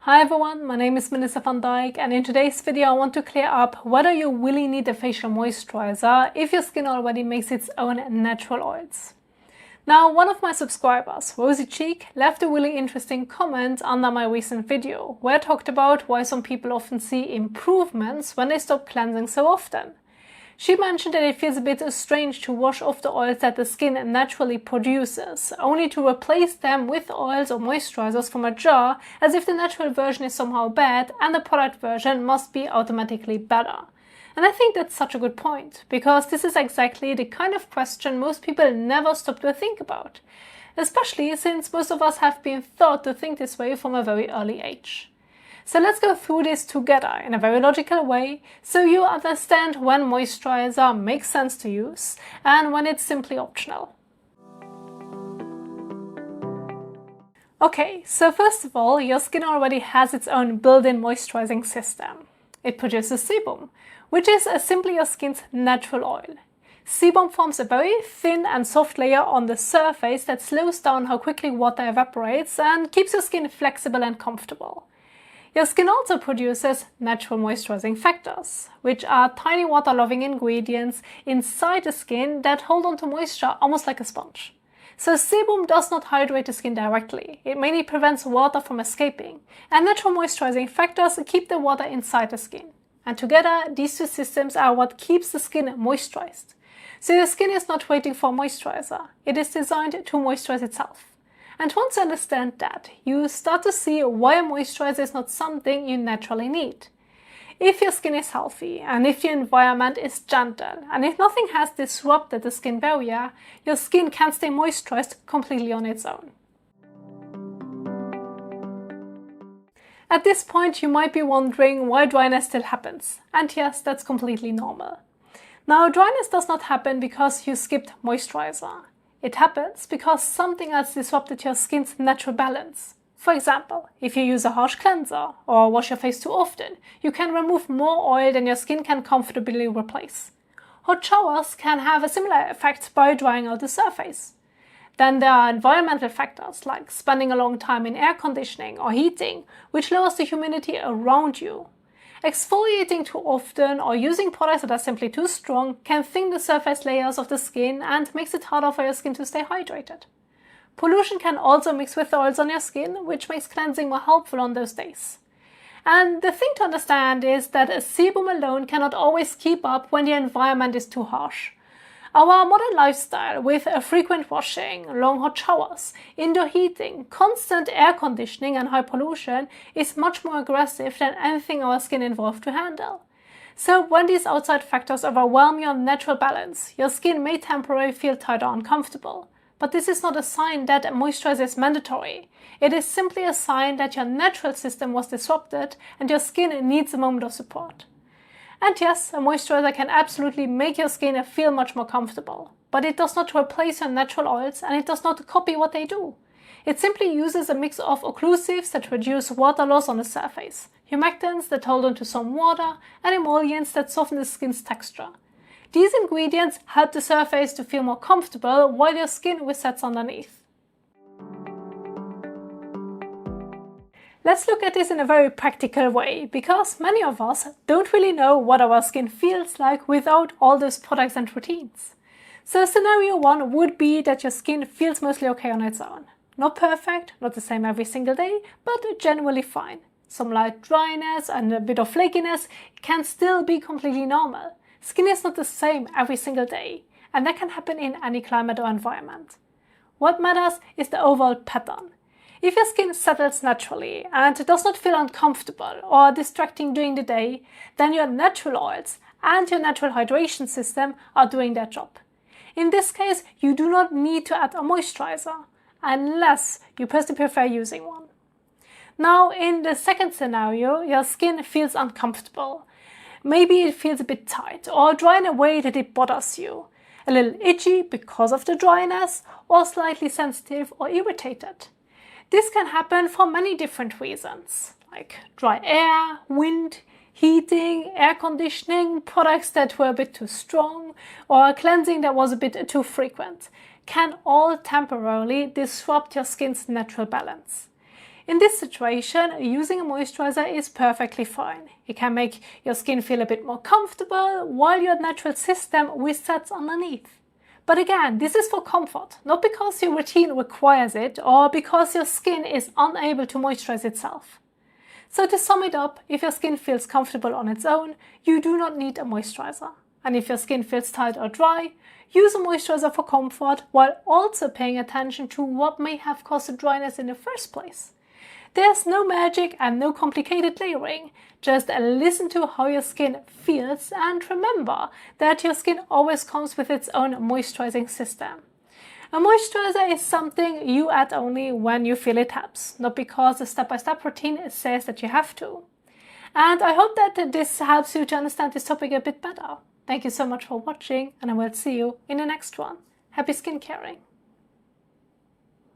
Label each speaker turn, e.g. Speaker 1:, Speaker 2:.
Speaker 1: Hi everyone, my name is Melissa van Dijk, and in today's video I want to clear up whether you really need a facial moisturizer if your skin already makes its own natural oils. Now, one of my subscribers, Rosy Cheek, left a really interesting comment under my recent video where I talked about why some people often see improvements when they stop cleansing so often. She mentioned that it feels a bit strange to wash off the oils that the skin naturally produces, only to replace them with oils or moisturizers from a jar, as if the natural version is somehow bad and the product version must be automatically better. And I think that's such a good point, because this is exactly the kind of question most people never stop to think about, especially since most of us have been taught to think this way from a very early age. So let's go through this together in a very logical way so you understand when moisturizer makes sense to use and when it's simply optional. Okay, so first of all, your skin already has its own built-in moisturizing system. It produces sebum, which is simply your skin's natural oil. Sebum forms a very thin and soft layer on the surface that slows down how quickly water evaporates and keeps your skin flexible and comfortable. Your skin also produces natural moisturizing factors, which are tiny water-loving ingredients inside the skin that hold on to moisture almost like a sponge. So sebum does not hydrate the skin directly. It mainly prevents water from escaping, and natural moisturizing factors keep the water inside the skin. And together, these two systems are what keeps the skin moisturized. So your skin is not waiting for a moisturizer. It is designed to moisturize itself. And once you understand that, you start to see why a moisturizer is not something you naturally need. If your skin is healthy, and if your environment is gentle, and if nothing has disrupted the skin barrier, your skin can stay moisturized completely on its own. At this point, you might be wondering why dryness still happens. And yes, that's completely normal. Now, dryness does not happen because you skipped moisturizer. It happens because something else disrupted your skin's natural balance. For example, if you use a harsh cleanser or wash your face too often, you can remove more oil than your skin can comfortably replace. Hot showers can have a similar effect by drying out the surface. Then there are environmental factors like spending a long time in air conditioning or heating, which lowers the humidity around you. Exfoliating too often or using products that are simply too strong can thin the surface layers of the skin and makes it harder for your skin to stay hydrated. Pollution can also mix with the oils on your skin, which makes cleansing more helpful on those days. And the thing to understand is that a sebum alone cannot always keep up when the environment is too harsh. Our modern lifestyle, with frequent washing, long hot showers, indoor heating, constant air conditioning and high pollution, is much more aggressive than anything our skin evolved to handle. So when these outside factors overwhelm your natural balance, your skin may temporarily feel tight or uncomfortable. But this is not a sign that moisturizer is mandatory. It is simply a sign that your natural system was disrupted and your skin needs a moment of support. And yes, a moisturizer can absolutely make your skin feel much more comfortable, but it does not replace your natural oils and it does not copy what they do. It simply uses a mix of occlusives that reduce water loss on the surface, humectants that hold on to some water, and emollients that soften the skin's texture. These ingredients help the surface to feel more comfortable while your skin resets underneath. Let's look at this in a very practical way, because many of us don't really know what our skin feels like without all those products and routines. So scenario 1 would be that your skin feels mostly okay on its own. Not perfect, not the same every single day, but generally fine. Some light dryness and a bit of flakiness can still be completely normal. Skin is not the same every single day, and that can happen in any climate or environment. What matters is the overall pattern. If your skin settles naturally and does not feel uncomfortable or distracting during the day, then your natural oils and your natural hydration system are doing their job. In this case, you do not need to add a moisturizer, unless you personally prefer using one. Now, in the second scenario, your skin feels uncomfortable. Maybe it feels a bit tight or dry in a way that it bothers you, a little itchy because of the dryness, or slightly sensitive or irritated. This can happen for many different reasons, like dry air, wind, heating, air conditioning, products that were a bit too strong, or cleansing that was a bit too frequent, can all temporarily disrupt your skin's natural balance. In this situation, using a moisturizer is perfectly fine. It can make your skin feel a bit more comfortable while your natural system resets underneath. But again, this is for comfort, not because your routine requires it or because your skin is unable to moisturize itself. So to sum it up, if your skin feels comfortable on its own, you do not need a moisturizer. And if your skin feels tight or dry, use a moisturizer for comfort while also paying attention to what may have caused the dryness in the first place. There's no magic and no complicated layering. Just listen to how your skin feels and remember that your skin always comes with its own moisturizing system. A moisturizer is something you add only when you feel it helps, not because the step-by-step routine says that you have to. And I hope that this helps you to understand this topic a bit better. Thank you so much for watching, and I will see you in the next one. Happy skincaring!